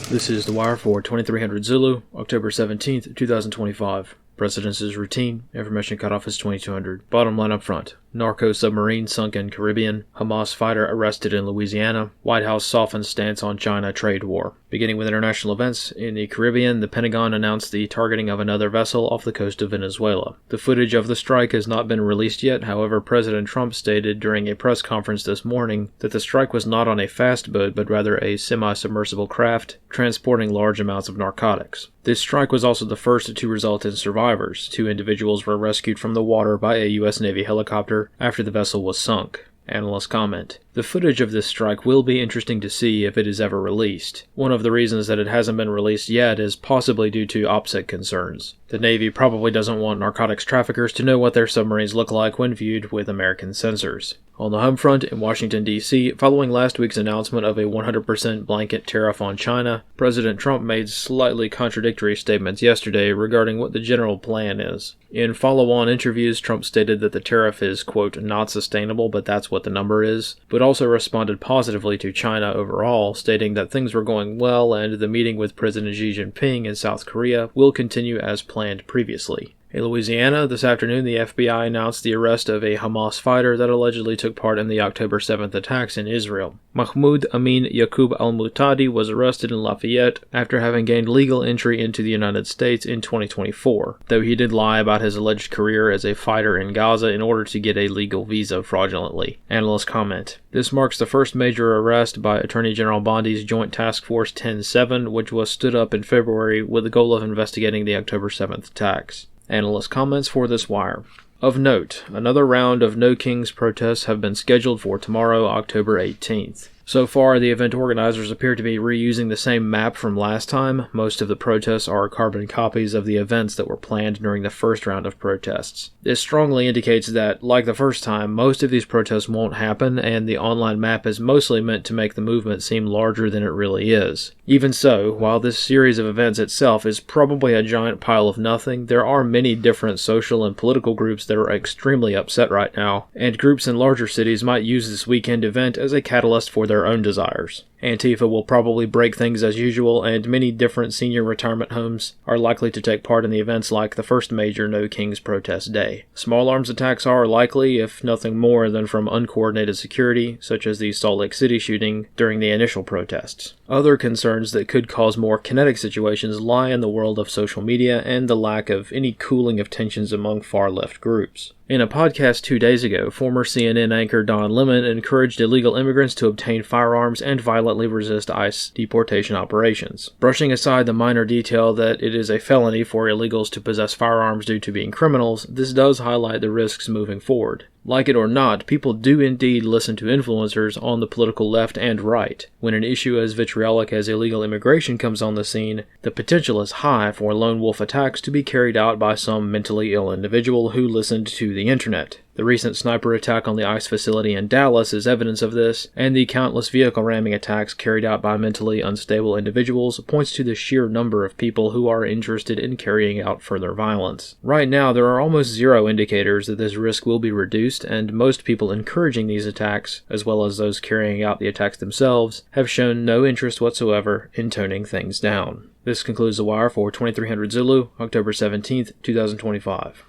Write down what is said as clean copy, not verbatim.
This is The Wire for 2300 Zulu, October 17th, 2025. Precedence is routine. Information cutoff is 2200. Bottom line up front. Narco submarine sunk in Caribbean. Hamas fighter arrested in Louisiana. White House softens stance on China trade war. Beginning with international events, in the Caribbean, the Pentagon announced the targeting of another vessel off the coast of Venezuela. The footage of the strike has not been released yet. However, President Trump stated during a press conference this morning that the strike was not on a fast boat, but rather a semi-submersible craft transporting large amounts of narcotics. This strike was also the first to result in survivors. 2 individuals were rescued from the water by a U.S. Navy helicopter after the vessel was sunk. Analysts comment, the footage of this strike will be interesting to see if it is ever released. One of the reasons that it hasn't been released yet is possibly due to OPSEC concerns. The Navy probably doesn't want narcotics traffickers to know what their submarines look like when viewed with American sensors. On the home front, in Washington, D.C., following last week's announcement of a 100% blanket tariff on China, President Trump made slightly contradictory statements yesterday regarding what the general plan is. In follow-on interviews, Trump stated that the tariff is, quote, not sustainable, but that's what the number is, but also responded positively to China overall, stating that things were going well and the meeting with President Xi Jinping in South Korea will continue as planned previously. In Louisiana, this afternoon, the FBI announced the arrest of a Hamas fighter that allegedly took part in the October 7th attacks in Israel. Mahmoud Amin Yaqub al-Muhtadi was arrested in Lafayette after having gained legal entry into the United States in 2024, though he did lie about his alleged career as a fighter in Gaza in order to get a legal visa fraudulently. Analysts comment, this marks the first major arrest by Attorney General Bondi's Joint Task Force 10-7, which was stood up in February with the goal of investigating the October 7th attacks. Analyst comments for this wire. Of note, another round of No Kings protests have been scheduled for tomorrow, October 18th. So far, the event organizers appear to be reusing the same map from last time. Most of the protests are carbon copies of the events that were planned during the first round of protests. This strongly indicates that, like the first time, most of these protests won't happen, and the online map is mostly meant to make the movement seem larger than it really is. Even so, while this series of events itself is probably a giant pile of nothing, there are many different social and political groups that are extremely upset right now, and groups in larger cities might use this weekend event as a catalyst for their own desires. Antifa will probably break things as usual, and many different senior retirement homes are likely to take part in the events like the first major No Kings protest day. Small arms attacks are likely, if nothing more than from uncoordinated security, such as the Salt Lake City shooting during the initial protests. Other concerns that could cause more kinetic situations lie in the world of social media and the lack of any cooling of tensions among far-left groups. In a podcast 2 days ago, former CNN anchor Don Lemon encouraged illegal immigrants to obtain firearms and violently resist ICE deportation operations. Brushing aside the minor detail that it is a felony for illegals to possess firearms due to being criminals, this does highlight the risks moving forward. Like it or not, people do indeed listen to influencers on the political left and right. When an issue as vitriolic as illegal immigration comes on the scene, the potential is high for lone wolf attacks to be carried out by some mentally ill individual who listened to the internet. The recent sniper attack on the ICE facility in Dallas is evidence of this, and the countless vehicle ramming attacks carried out by mentally unstable individuals points to the sheer number of people who are interested in carrying out further violence. Right now, there are almost zero indicators that this risk will be reduced, and most people encouraging these attacks, as well as those carrying out the attacks themselves, have shown no interest whatsoever in toning things down. This concludes The Wire for 2300 Zulu, October 17th, 2025.